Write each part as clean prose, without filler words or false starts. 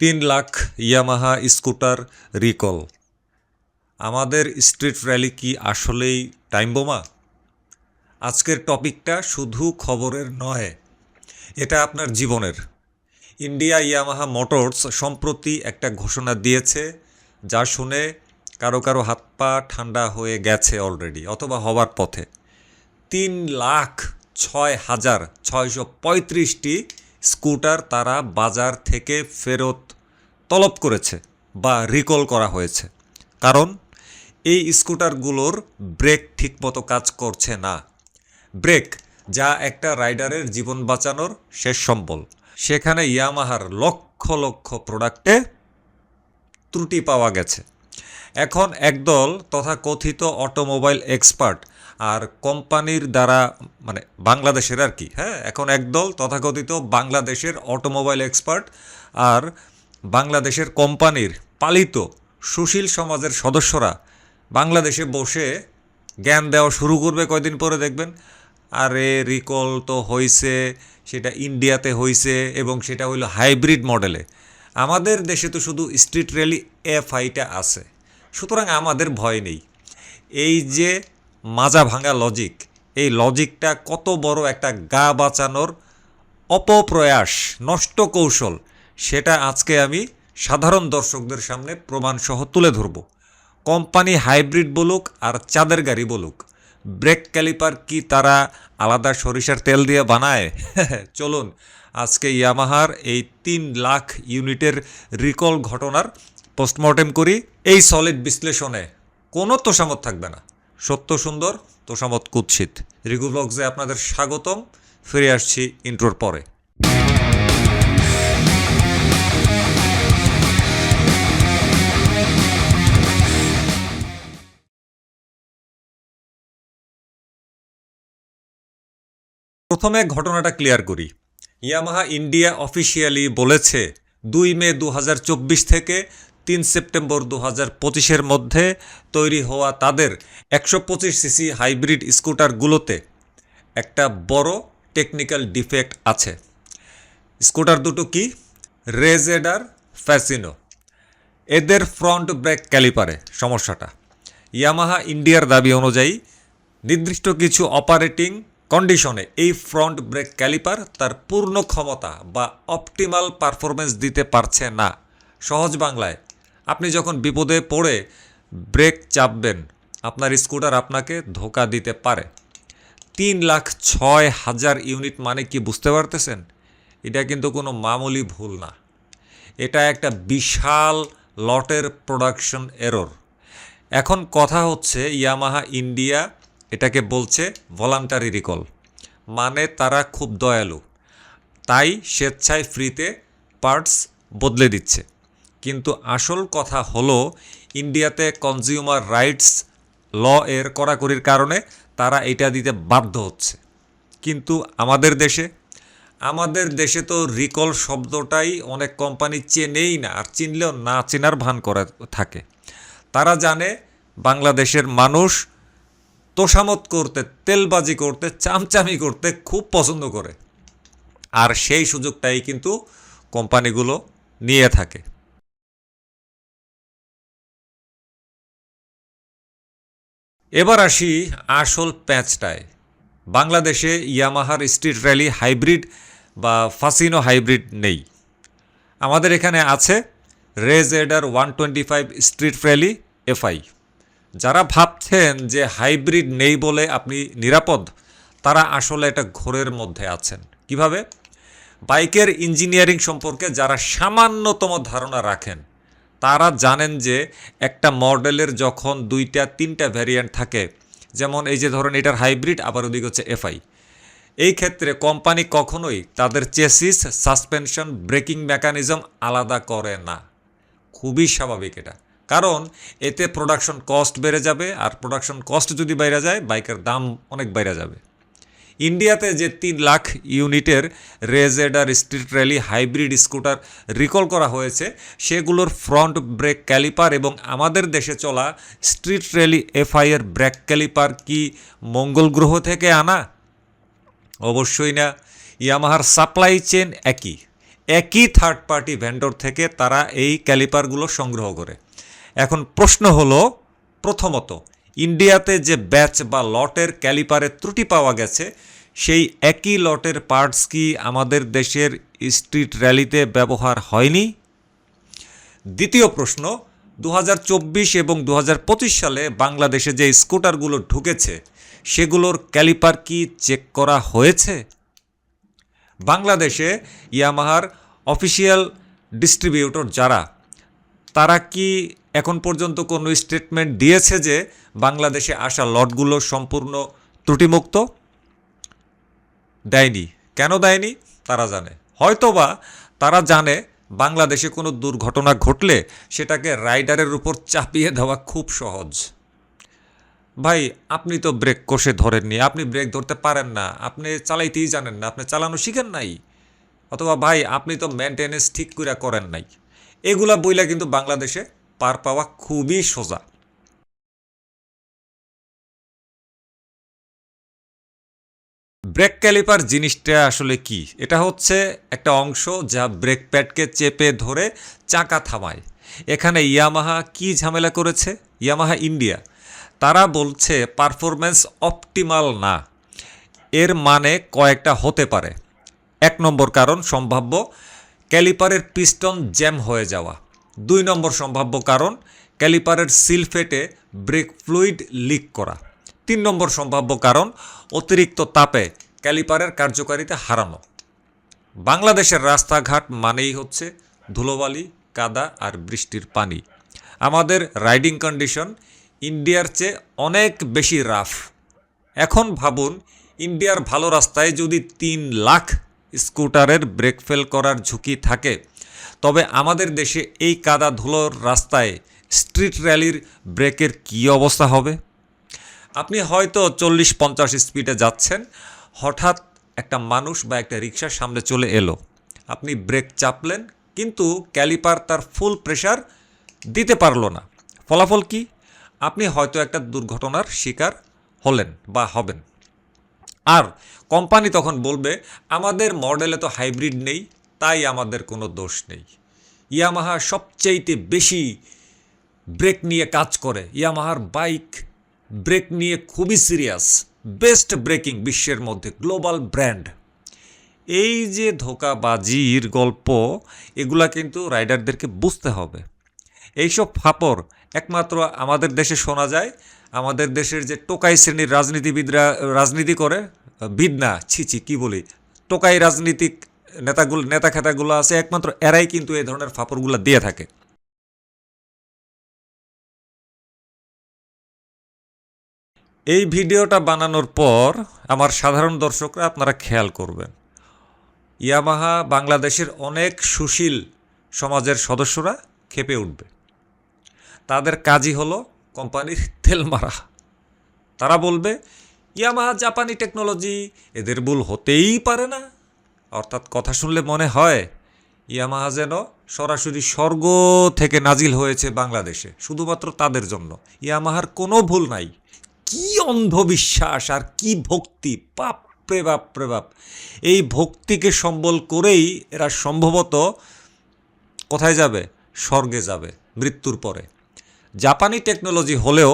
3 lakh Yamaha scooter recall. আমাদের street rally কি আসলেই টাইম বোমা? আজকের টপিকটা শুধু খবরের নয়, এটা আপনার জীবনের। ইন্ডিয়া ইয়ামাহা মোটরস সম্প্রতি একটা ঘোষণা দিয়েছে, যা শুনে কারো কারো হাত পা ঠান্ডা হয়ে গেছে অলরেডি, অথবা হবার পথে। 3,06,635টি স্কুটার তারা বাজার থেকে ফেরত তলব করেছে বা রিকল করা হয়েছে। কারণ এই স্কুটারগুলোর ব্রেক ঠিকমতো কাজ করছে না। ব্রেক, যা একটা রাইডারের জীবন বাঁচানোর শেষ সম্বল, সেখানে ইয়ামাহার লক্ষ লক্ষ প্রোডাক্টে ত্রুটি পাওয়া গেছে। এখন একদল তথাকথিত অটোমোবাইল এক্সপার্ট আর কোম্পানির দ্বারা, মানে বাংলাদেশের আর কি, এখন একদল তথাকথিত বাংলাদেশের অটোমোবাইল এক্সপার্ট আর বাংলাদেশের কোম্পানির পালিত সুশীল সমাজের সদস্যরা বাংলাদেশে বসে জ্ঞান দেওয়া শুরু করবে কয়দিন পরে, দেখবেন। আরে রিকল তো হয়েছে, সেটা ইন্ডিয়াতে হয়েছে এবং সেটা হইল হাইব্রিড মডেলে। আমাদের দেশে তো শুধু স্ট্রিট র্যালি FIটা আছে, সুতরাং আমাদের ভয় নেই। এই যে মাজা ভাঙা লজিক, এই লজিকটা কত বড় একটা গা বাঁচানোর অপপ্রয়াস, নষ্ট কৌশল, সেটা আজকে আমি সাধারণ দর্শকদের সামনে প্রমাণসহ তুলে ধরব। কোম্পানি হাইব্রিড বলুক আর চাঁদের গাড়ি বলুক, ব্রেক ক্যালিপার কি তারা আলাদা সরিষার তেল দিয়ে বানায়? চলুন আজকে ইয়ামাহার এই 3 লাখ ইউনিটের রিকল ঘটনার পোস্টমর্টেম করি। এই সলিড বিশ্লেষণে কোনো তোষামত থাকবে না, সত্য সুন্দর, তোষামত কুৎসিত। রিগু ব্লগসে আপনাদের স্বাগতম। ফিরে আসছি ইন্ট্রোর পরে। প্রথমে ঘটনাটা ক্লিয়ার করি। ইয়ামাহা ইন্ডিয়া অফিসিয়ালি বলেছে 2 মে 2024 থেকে 3 সেপ্টেম্বর 2025-এর মধ্যে তৈরি হওয়া তাদের 125cc হাইব্রিড স্কুটারগুলোতে একটা বড় টেকনিক্যাল ডিফেক্ট আছে। স্কুটার দুটো কি? রেজেড আর ফ্যাসিনো। এদের ফ্রন্ট ব্রেক ক্যালিপারে সমস্যাটা। ইয়ামাহা ইন্ডিয়ার দাবি অনুযায়ী নির্দিষ্ট কিছু অপারেটিং কন্ডিশনে এই ফ্রন্ট ব্রেক ক্যালিপার তার পূর্ণ ক্ষমতা বা অপটিমাল পারফরমেন্স দিতে পারছে না। সহজ বাংলায়, আপনি যখন বিপদে পড়ে ব্রেক চাপবেন, আপনার স্কুটার আপনাকে ধোকা দিতে পারে। 3,06,000 ইউনিট মানে কি বুঝতে পারতেছেন? এটা কিন্তু কোনো মামুলি ভুল না, এটা একটা বিশাল লটের প্রোডাকশন এরর। এখন কথা হচ্ছে, ইয়ামাহা ইন্ডিয়া এটাকে বলছে ভলান্টারি রিকল, মানে তারা খুব দয়ালু, তাই স্বেচ্ছায় ফ্রিতে পার্টস বদলে দিচ্ছে। কিন্তু আসল কথা হলো, ইন্ডিয়াতে কনজিউমার রাইটস ল এর কড়াকড়ির কারণে তারা এটা দিতে বাধ্য হচ্ছে। কিন্তু আমাদের দেশে তো রিকল শব্দটাই অনেক কোম্পানি চেনেই না, আর চিনলেও না চেনার ভান করে থাকে। তারা জানে বাংলাদেশের মানুষ তোষামত করতে, তেলবাজি করতে, চামচামি করতে খুব পছন্দ করে, আর সেই সুযোগটাই কিন্তু কোম্পানিগুলো নিয়ে থাকে। এবার আসি আসল প্যাঁচটায়। বাংলাদেশে ইয়ামাহার স্ট্রিট র্যালি হাইব্রিড বা ফাসিনো হাইব্রিড নেই। আমাদের এখানে আছে রেজেডার 125 স্ট্রিট র্যালি FI। যারা ভাবছেন যে হাইব্রিড নেই বলে আপনি নিরাপদ, তারা আসলে একটা ঘোরের মধ্যে আছেন। কিভাবে? বাইকের ইঞ্জিনিয়ারিং সম্পর্কে যারা সামান্যতম ধারণা রাখেন, তারা জানেন যে একটা মডেলের যখন 2-3টা ভ্যারিয়েন্ট থাকে, যেমন এই যে ধরেন এটার হাইব্রিড, আবার ওদিকে হচ্ছে FI, এই ক্ষেত্রে কোম্পানি কখনোই তাদের চেসিস, সাসপেনশন, ব্রেকিং মেকানিজম আলাদা করে না। খুবই স্বাভাবিক এটা, কারণ এতে প্রোডাকশন কস্ট বেড়ে যাবে, আর প্রোডাকশন কস্ট যদি বাইরে যায়, বাইকের দাম অনেক বাইরে যাবে। ইন্ডিয়াতে যে 3 লাখ ইউনিটের রেজেডার street rally hybrid scooter recall করা হয়েছে, সেগুলোর ফ্রন্ট ব্রেক ক্যালিপার এবং আমাদের দেশে চলা স্ট্রিট র্যালি FI এর ব্রেক ক্যালিপার কি মঙ্গল গ্রহ থেকে আনা? অবশ্যই না। ইয়ামাহার সাপ্লাই চেন একই, একই থার্ড পার্টি ভেন্ডর থেকে তারা এই ক্যালিপারগুলো সংগ্রহ করে। এখন প্রশ্ন হলো, প্রথমত ইন্ডিয়াতে যে ব্যাচ বা লটের ক্যালিপারের ত্রুটি পাওয়া গেছে, সেই একই লটের পার্টস কি আমাদের দেশের স্ট্রিট র্যালিতে ব্যবহার হয়নি? দ্বিতীয় প্রশ্ন, 2024 এবং 2025 সালে বাংলাদেশে যে স্কুটারগুলো ঢুকেছে সেগুলোর ক্যালিপার কি চেক করা হয়েছে? বাংলাদেশে ইয়ামাহার অফিসিয়াল ডিস্ট্রিবিউটর যারা, তারা কি এখন পর্যন্ত কোনো স্টেটমেন্ট দিয়েছে যে বাংলাদেশে আসা লটগুলো সম্পূর্ণ ত্রুটিমুক্ত? দেয়নি। কেন দেয়নি তারা জানে, হয়তোবা তারা জানে বাংলাদেশে কোনো দুর্ঘটনা ঘটলে সেটাকে রাইডারের উপর চাপিয়ে দেওয়া খুব সহজ। ভাই আপনি তো ব্রেক কষে ধরেননি, আপনি ব্রেক ধরতে পারেন না, আপনি চালাইতেই জানেন না, আপনি চালানো শিখেন নাই, অথবা ভাই আপনি তো মেনটেনেন্স ঠিক করে করেন নাই, এগুলা বইলা কিন্তু বাংলাদেশে পার পাওয়া খুবই সোজা। ব্রেক ক্যালিপার জিনিসটা আসলে কি? এটা হচ্ছে একটা অংশ যা ব্রেক প্যাডকে চেপে ধরে চাকা থামায়। এখানে ইয়ামাহা কি ঝামেলা করেছে? ইয়ামাহা ইন্ডিয়া তারা বলছে পারফরম্যান্স অপটিমাল না। এর মানে কয়েকটা হতে পারে। 1 নম্বর কারণ সম্ভাব্য ক্যালিপারের পিস্টন জ্যাম হয়ে যাওয়া। 2 নম্বর সম্ভাব্য কারণ ক্যালিপারের সিল ফেটে ব্রেক ফ্লুইড লিক করা। 3 নম্বর সম্ভাব্য কারণ অতিরিক্ত তাপে ক্যালিপারের কার্যকারিতা হারানো। বাংলাদেশের রাস্তাঘাট মানেই হচ্ছে ধুলোবালি, কাদা আর বৃষ্টির পানি। আমাদের রাইডিং কন্ডিশন ইন্ডিয়ার চেয়ে অনেক বেশি রাফ। এখন ভাবুন, ইন্ডিয়ার ভালো রাস্তায় যদি 3 লাখ স্কুটারের ব্রেক ফেল করার ঝুঁকি থাকে, তবে আমাদের দেশে এই কাদা ধুলোর রাস্তায় স্ট্রিট র্যালির ব্রেকের কী অবস্থা হবে? আপনি হয়তো 40-50 স্পিডে যাচ্ছেন, হঠাৎ একটা মানুষ বা একটা রিকশার সামনে চলে এলো, আপনি ব্রেক চাপলেন কিন্তু ক্যালিপার তার ফুল প্রেশার দিতে পারলো না। ফলাফল কি? আপনি হয়তো একটা দুর্ঘটনার শিকার হলেন বা হবেন। আর কোম্পানি তখন বলবে আমাদের মডেলে তো হাইব্রিড নেই, তাই আমাদের কোনো দোষ নেই। ইয়ামাহা সবচেয়েতে বেশি ব্রেক নিয়ে কাজ করে। ইয়ামাহার বাইক ব্রেক নিয়ে খুবই সিরিয়াস, বেস্ট ব্রেকিং বিশ্বের মধ্যে, গ্লোবাল ব্র্যান্ড। এই যে ধোঁকাবাজির গল্প, এগুলা কিন্তু রাইডারদেরকে বুঝতে হবে। এইসব ফাপড় একমাত্র আমাদের দেশে শোনা যায়। আমাদের দেশের যে টোকাই শ্রেণীর রাজনীতিবিদরা রাজনীতি করে, বিদ না, ছিছি কি বলি, টোকাই রাজনীতিক নেতা খেতাগুলো আছে, একমাত্র এরাই কিন্তু এই ধরনের ফাপড়গুলো দিয়ে থাকে। এই ভিডিওটা বানানোর পর আমার সাধারণ দর্শকরা আপনারা খেয়াল করবেন, ইয়ামাহা বাংলাদেশের অনেক সুশীল সমাজের সদস্যরা ক্ষেপে উঠবে। তাদের কাজই হলো কোম্পানির তেল মারা। তারা বলবে ইয়ামাহা জাপানি টেকনোলজি, এদের ভুল হতেই পারে না। অর্থাৎ কথা শুনলে মনে হয় ইয়ামাহা যেন সরাসরি স্বর্গ থেকে নাজিল হয়েছে বাংলাদেশে শুধুমাত্র তাদের জন্য। ইয়ামাহার কোনো ভুল নাই। কি অন্ধবিশ্বাস আর কি ভক্তি! বাপরে বাপরে বাপ! এই ভক্তিকে সম্বল করেই এরা সম্ভবত কোথায় যাবে? স্বর্গে যাবে মৃত্যুর পরে। জাপানি টেকনোলজি হলেও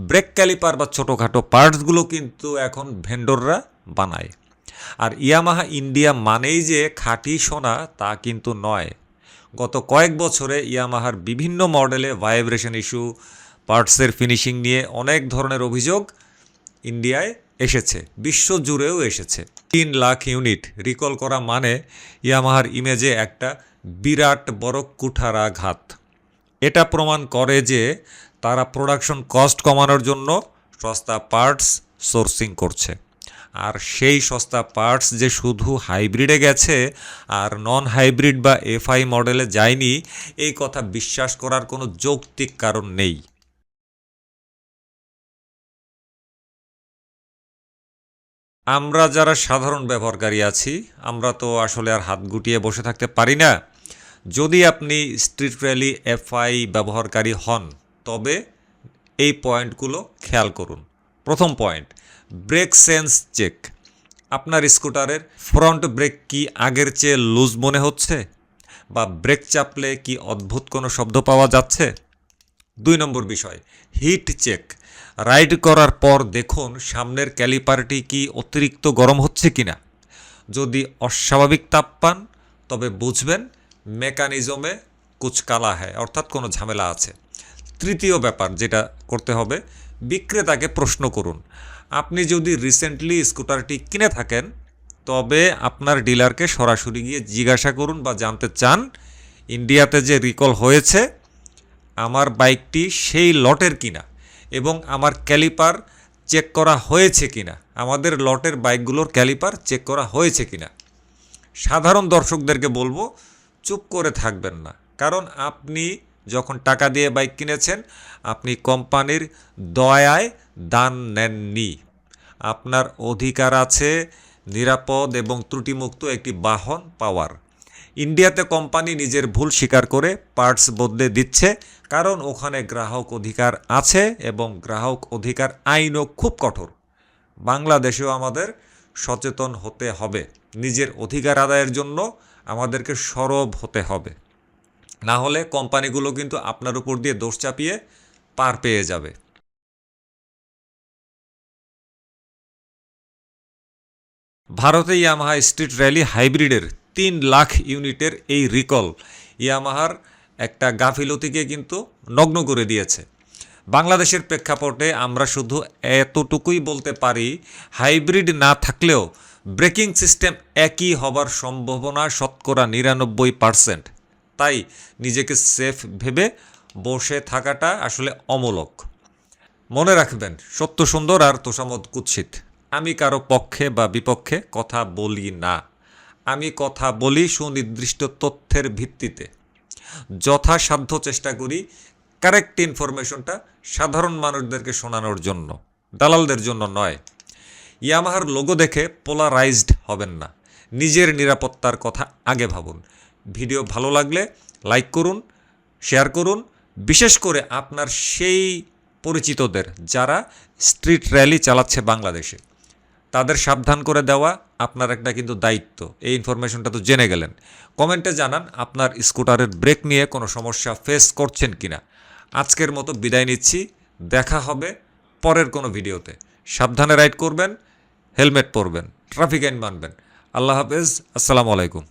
ব্রেক ক্যালিপার বা ছোটোখাটো পার্টসগুলো কিন্তু এখন ভেন্ডররা বানায়। আর ইয়ামাহা ইন্ডিয়া মানেই যে খাঁটি সোনা তা কিন্তু নয়। গত কয়েক বছরে ইয়ামাহার বিভিন্ন মডেলে ভাইব্রেশন ইস্যু, পার্টসের ফিনিশিং নিয়ে অনেক ধরনের অভিযোগ ইন্ডিয়ায় এসেছে, বিশ্বজুড়েও এসেছে। 3 লাখ ইউনিট রিকল করা মানে ইয়ামাহার ইমেজে একটা বিরাট বড় কুঠারাঘাত। এটা প্রমাণ করে যে তারা প্রোডাকশন কস্ট কমানোর জন্য সস্তা পার্টস সোর্সিং করছে। আর সেই সস্তা পার্টস যে শুধু হাইব্রিডে গেছে আর নন হাইব্রিড বা এফআই মডেলে যায়নি, এই কথা বিশ্বাস করার কোনো যৌক্তিক কারণ নেই। আমরা যারা সাধারণ ব্যবহারকারী আছি, আমরা তো আসলে আর হাত গুটিয়ে বসে থাকতে পারি না। যদি আপনি স্ট্রিট র্যালি এফআই ব্যবহারকারী হন, তবে এই পয়েন্টগুলো খেয়াল করুন। প্রথম পয়েন্ট, ব্রেক সেন্স চেক। আপনার স্কুটারের ফ্রন্ট ব্রেক কি আগের চেয়ে লুজ মনে হচ্ছে? বা ব্রেক চাপলে কি অদ্ভুত কোনো শব্দ পাওয়া যাচ্ছে? 2 নম্বর বিষয়, হিট চেক। রাইড করার পর দেখুন সামনের ক্যালিপারটি কি অতিরিক্ত গরম হচ্ছে কিনা। যদি অস্বাভাবিক তাপ পান তবে বুঝবেন মেকানিজমে কুছ কালা হ্যায়, অর্থাৎ কোনো ঝামেলা আছে। তৃতীয় ব্যাপার যেটা করতে হবে, বিক্রেতাকে প্রশ্ন করুন। আপনি যদি রিসেন্টলি স্কুটারটি কিনে থাকেন তবে আপনার ডিলারকে সরাসরি গিয়ে জিজ্ঞাসা করুন বা জানতে চান ইন্ডিয়াতে যে রিকল হয়েছে আমার বাইকটি সেই লটের কিনা এবং আমার ক্যালিপার চেক করা হয়েছে কিনা, আমাদের লটের বাইকগুলোর ক্যালিপার চেক করা হয়েছে কিনা। সাধারণ দর্শকদেরকে বলবো চুপ করে থাকবেন না, কারণ আপনি যখন টাকা দিয়ে বাইক কিনেছেন আপনি কোম্পানির দয়ায় দান নেননি। আপনার অধিকার আছে নিরাপদ এবং ত্রুটিমুক্ত একটি বাহন পাওয়ার। ইন্ডিয়াতে কোম্পানি নিজের ভুল স্বীকার করে পার্টস বদলে দিচ্ছে, কারণ ওখানে গ্রাহক অধিকার আছে এবং গ্রাহক অধিকার আইনও খুব কঠোর। বাংলাদেশেও আমাদের সচেতন হতে হবে, নিজের অধিকার আদায়ের জন্য আমাদেরকে সরব হতে হবে, না হলে কোম্পানিগুলো কিন্তু আপনার উপর দিয়ে দোষ চাপিয়ে পার পেয়ে যাবে। ভারতে ইয়ামাহা স্ট্রিট র্যালি হাইব্রিডের 3 লাখ ইউনিটের এই রিকল ইয়ামাহার একটা গাফিলতিকে কিন্তু নগ্ন করে দিয়েছে। বাংলাদেশের প্রেক্ষাপটে আমরা শুধু এতটুকুই বলতে পারি, হাইব্রিড না থাকলেও ব্রেকিং সিস্টেম একই হবার সম্ভাবনা 99%। তাই নিজেকে সেফ ভেবে বসে থাকাটা আসলে অমূলক। মনে রাখবেন, সত্য সুন্দর আর তোষামোদ কুৎসিত। আমি কারো পক্ষে বা বিপক্ষে কথা বলি না, আমি কথা বলি সুনির্দিষ্ট তথ্যের ভিত্তিতে। যথাসাধ্য চেষ্টা করি কারেক্ট ইনফরমেশনটা সাধারণ মানুষদেরকে শোনানোর জন্য, দালালদের জন্য নয়। ইয়ামাহার লোগো দেখে পোলারাইজড হবেন না, নিজের নিরাপত্তার কথা আগে ভাবুন। ভিডিও ভালো লাগলে লাইক করুন, শেয়ার করুন, বিশেষ করে আপনার সেই পরিচিতদের যারা স্ট্রিট র্যালি চালাচ্ছে বাংলাদেশে, তাদের সাবধান করে দেওয়া আপনার একটা কিন্তু দায়িত্ব। এই ইনফরমেশনটা তো জেনে গেলেন। কমেন্টে জানান আপনার স্কুটারের ব্রেক নিয়ে কোনো সমস্যা ফেস করছেন কিনা। আজকের মতো বিদায় নিচ্ছি, দেখা হবে পরের কোনো ভিডিওতে। সাবধানে রাইড করবেন, হেলমেট পরবেন, ট্রাফিক আইন মানবেন। আল্লাহ হাফেজ, আসসালামু আলাইকুম।